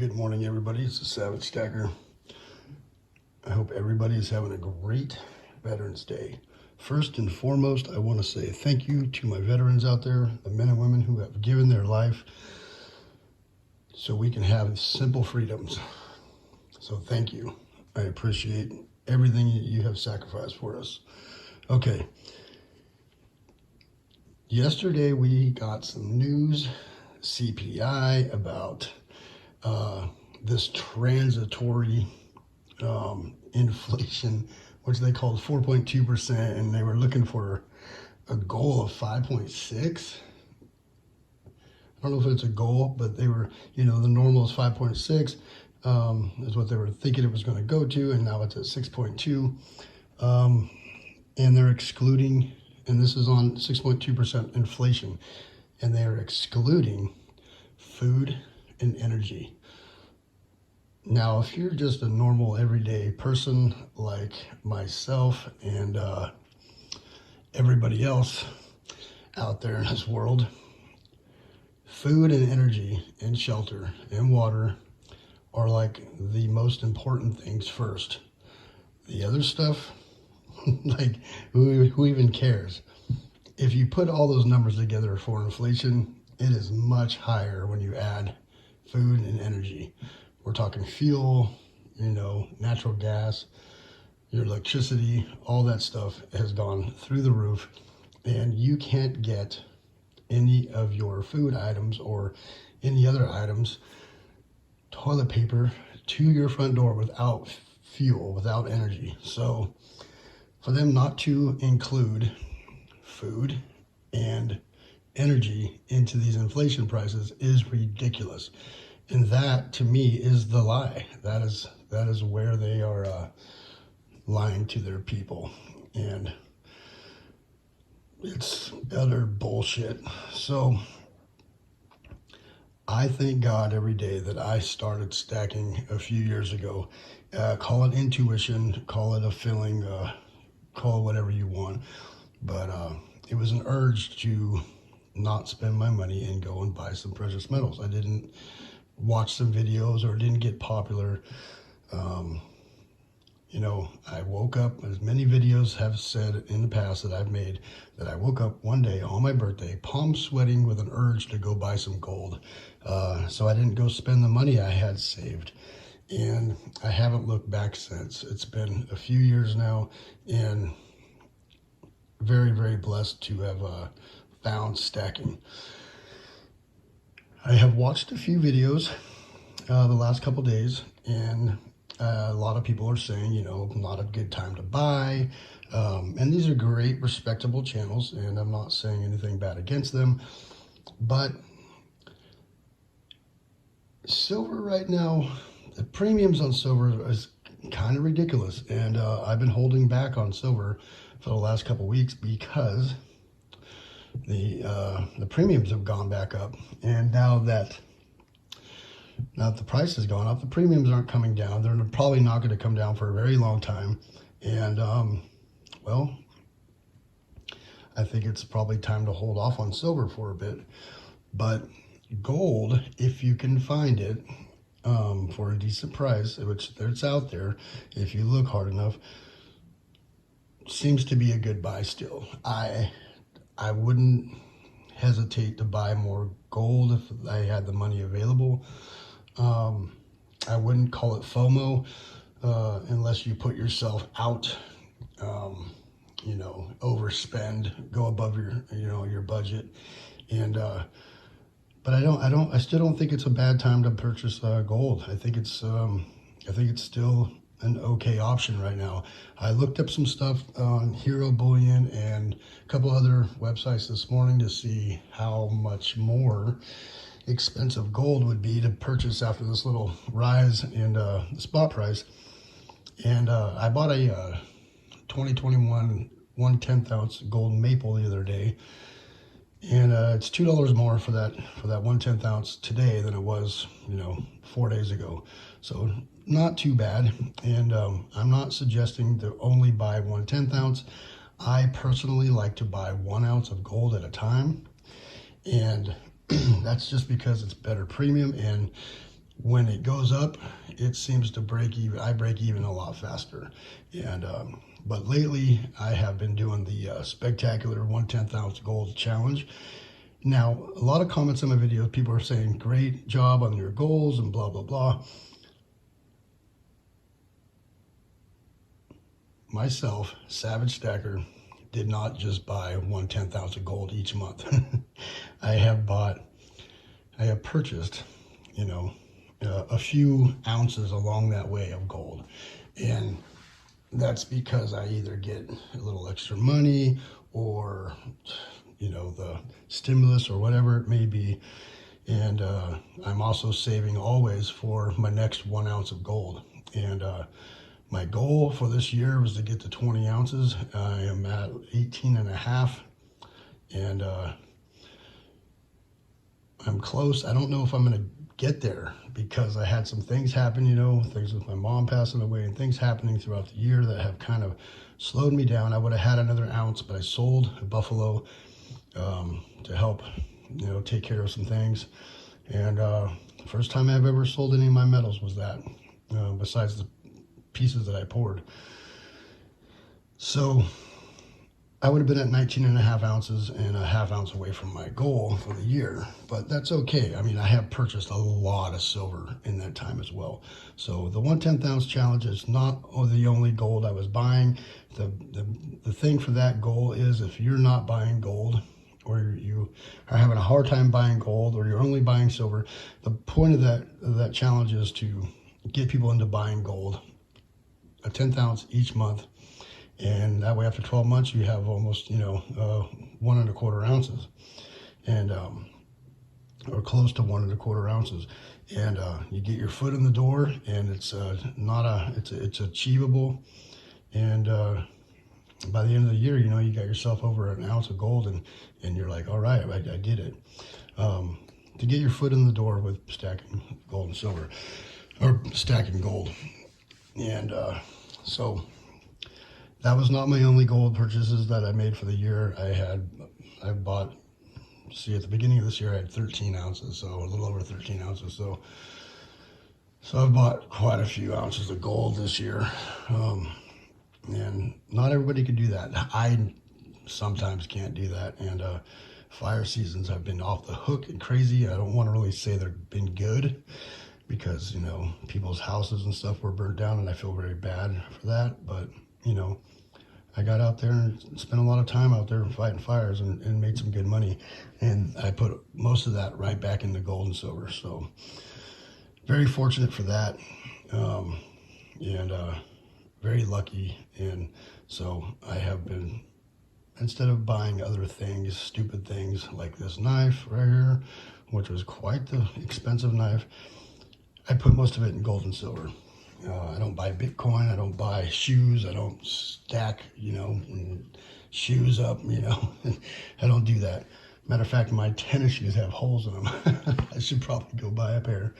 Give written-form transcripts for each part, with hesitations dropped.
Good morning, everybody. It's the Savagestacker. I hope everybody is having a great Veterans Day. First and foremost, I want to say thank you to my veterans out there, the men and women who have given their life so we can have simple freedoms. So thank you. I appreciate everything you have sacrificed for us. Okay. Yesterday we got some news, CPI, about this transitory inflation, which they called 4.2%, and they were looking for a goal of 5.6. I don't know if it's a goal, but they were, the normal is 5.6 is what they were thinking it was going to go to, and now it's at 6.2. And they're excluding, and this is on 6.2% inflation, and they're excluding food and energy. Now, if you're just a normal everyday person like myself and everybody else out there in this world, food and energy and shelter and water are like the most important things first. The other stuff, like who even cares? If you put all those numbers together for inflation, it is much higher when you add food and energy. We're talking fuel, natural gas, your electricity, all that stuff has gone through the roof, and you can't get any of your food items or any other items, toilet paper, to your front door without fuel, without energy. So for them not to include food and energy into these inflation prices is ridiculous. And that, to me, is the lie. That is where they are lying to their people. And it's utter bullshit. So I thank God every day that I started stacking a few years ago. Call it intuition, call it a feeling, call it whatever you want. But it was an urge to not spend my money and go and buy some precious metals. I didn't watch some videos or didn't get popular. I woke up, as many videos have said in the past that I've made, that I woke up one day on my birthday, palm sweating with an urge to go buy some gold. So I didn't go spend the money I had saved. And I haven't looked back since. It's been a few years now, and very, very blessed to have found stacking. I have watched a few videos the last couple days, and a lot of people are saying, not a good time to buy. And these are great, respectable channels, and I'm not saying anything bad against them. But silver right now, the premiums on silver is kind of ridiculous. And I've been holding back on silver for the last couple weeks because the premiums have gone back up, and now that the price has gone up, the premiums aren't coming down. They're probably not going to come down for a very long time, and well, I think it's probably time to hold off on silver for a bit. But gold, if you can find it for a decent price, which it's out there if you look hard enough, seems to be a good buy still. I wouldn't hesitate to buy more gold if I had the money available. I wouldn't call it FOMO unless you put yourself out, overspend, go above your budget. And but I still don't think it's a bad time to purchase gold. I think it's still an okay option right now. I looked up some stuff on Hero Bullion and a couple other websites this morning to see how much more expensive gold would be to purchase after this little rise in the spot price. And I bought a 2021 1/10 ounce gold maple the other day, and it's $2 more for that 1/10 ounce today than it was 4 days ago. So not too bad. And I'm not suggesting to only buy 1/10 ounce. I personally like to buy 1 ounce of gold at a time, and that's just because it's better premium. And when it goes up, it seems to break even. I break even a lot faster. And but lately, I have been doing the spectacular 1/10 ounce gold challenge. Now, a lot of comments on my videos, people are saying, great job on your goals and blah, blah, blah. Myself, Savagestacker, did not just buy 1/10 ounce of gold each month. I have purchased, a few ounces along that way of gold. And that's because I either get a little extra money or, the stimulus or whatever it may be. And I'm also saving always for my next 1 ounce of gold. And my goal for this year was to get to 20 ounces. I am at 18 and a half. And I'm close. I don't know if I'm going to get there because I had some things happen, things with my mom passing away and things happening throughout the year that have kind of slowed me down. I would have had another ounce, but I sold a Buffalo to help, take care of some things. And the first time I've ever sold any of my metals was that, besides the pieces that I poured. So I would have been at 19 and a half ounces and a half ounce away from my goal for the year, but that's okay. I mean, I have purchased a lot of silver in that time as well. So the 1/10 ounce challenge is not the only gold I was buying. The thing for that goal is if you're not buying gold, or you are having a hard time buying gold, or you're only buying silver, the point of that challenge is to get people into buying gold, a 1/10 ounce each month. And that way, after 12 months, you have almost, 1¼ ounces, and or close to 1¼ ounces, and you get your foot in the door, and it's it's achievable, and by the end of the year, you got yourself over an ounce of gold, and you're like, all right, I did it. To get your foot in the door with stacking gold and silver, or stacking gold, and so. That was not my only gold purchases that I made for the year. I bought, at the beginning of this year, I had 13 ounces, so a little over 13 ounces. So I've bought quite a few ounces of gold this year. And not everybody can do that. I sometimes can't do that. And fire seasons have been off the hook and crazy. I don't want to really say they've been good because, people's houses and stuff were burnt down, and I feel very bad for that. But, I got out there and spent a lot of time out there fighting fires and made some good money. And I put most of that right back into gold and silver. So very fortunate for that. And very lucky. And so I have been, instead of buying other things, stupid things like this knife right here, which was quite the expensive knife, I put most of it in gold and silver. I don't buy Bitcoin. I don't buy shoes. I don't stack, shoes up, I don't do that. Matter of fact, my tennis shoes have holes in them. I should probably go buy a pair.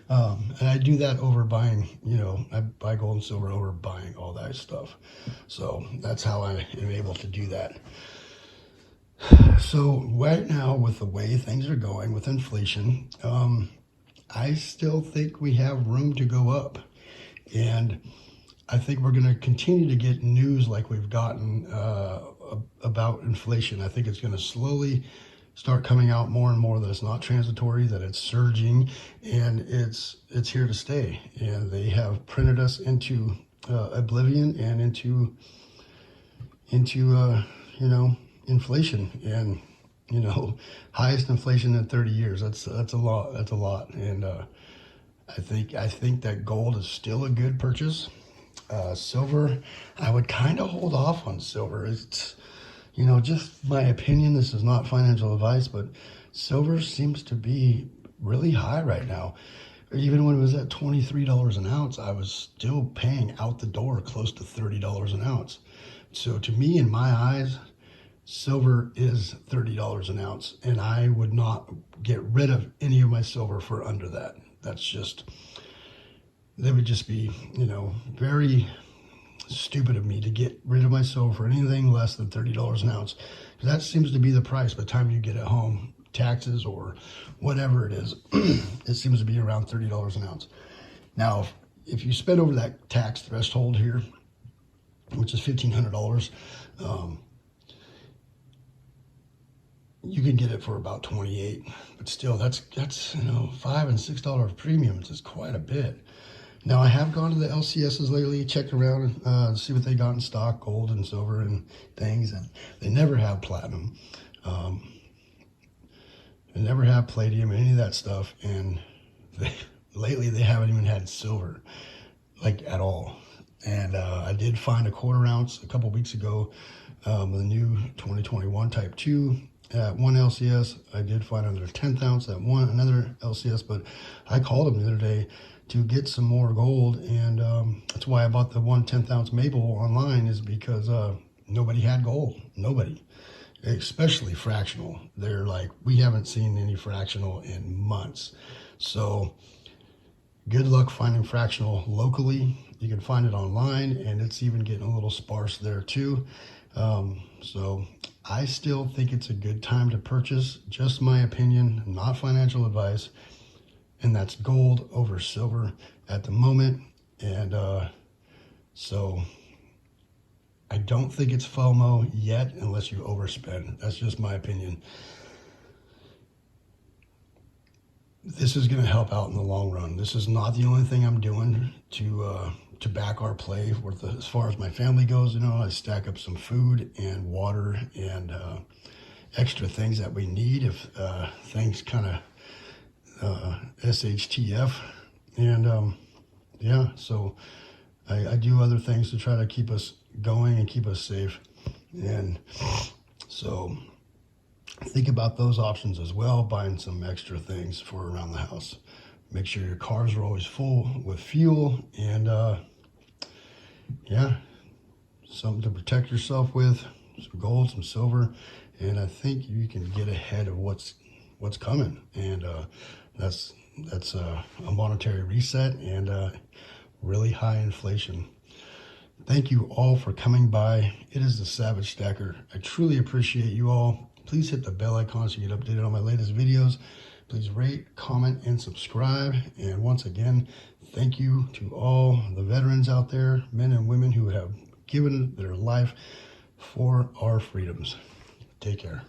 And I do that over buying, I buy gold and silver over buying all that stuff. So that's how I am able to do that. So right now, with the way things are going with inflation, I still think we have room to go up. And I think we're going to continue to get news like we've gotten about inflation. I think it's going to slowly start coming out more and more that it's not transitory, that it's surging, and it's here to stay. And they have printed us into oblivion and into inflation, and highest inflation in 30 years. That's a lot. That's a lot. And I think that gold is still a good purchase. Silver, I would kind of hold off on silver. It's, just my opinion. This is not financial advice, but silver seems to be really high right now. Even when it was at $23 an ounce, I was still paying out the door close to $30 an ounce. So to me, in my eyes, silver is $30 an ounce, and I would not get rid of any of my silver for under that. That would just be, very stupid of me to get rid of my silver for anything less than $30 an ounce. That seems to be the price by the time you get it home taxes or whatever it is. It seems to be around $30 an ounce. Now, if you spend over that tax threshold here, which is $1,500, you can get it for about $28. But still, that's $5 and $6 premiums is quite a bit. Now, I have gone to the LCSs lately, checked around and see what they got in stock, gold and silver and things, and they never have platinum. They never have palladium and any of that stuff, and lately they haven't even had silver, like, at all. And I did find a 1/4 ounce a couple weeks ago, the new 2021 Type 2 at one LCS. I did find another 1/10 ounce at another LCS, but I called them the other day to get some more gold, and that's why I bought the 1/10 ounce maple online, is because nobody had gold. Nobody, especially fractional. They're like, we haven't seen any fractional in months. So good luck finding fractional locally. You can find it online, and it's even getting a little sparse there too. So I still think it's a good time to purchase. Just my opinion, not financial advice. And that's gold over silver at the moment. And so I don't think it's FOMO yet unless you overspend. That's just my opinion. This is going to help out in the long run. This is not the only thing I'm doing to back our play as far as my family goes. I stack up some food and water and extra things that we need if things kind of SHTF, and yeah, so I do other things to try to keep us going and keep us safe, and so think about those options as well, buying some extra things for around the house. Make sure your cars are always full with fuel, and yeah, something to protect yourself with, some gold, some silver, and I think you can get ahead of what's coming, and that's a monetary reset and really high inflation. Thank you all for coming by. It is the Savagestacker. I truly appreciate you all. Please hit the bell icon so you get updated on my latest videos. Please rate, comment, and subscribe. And once again, thank you to all the veterans out there, men and women who have given their life for our freedoms. Take care.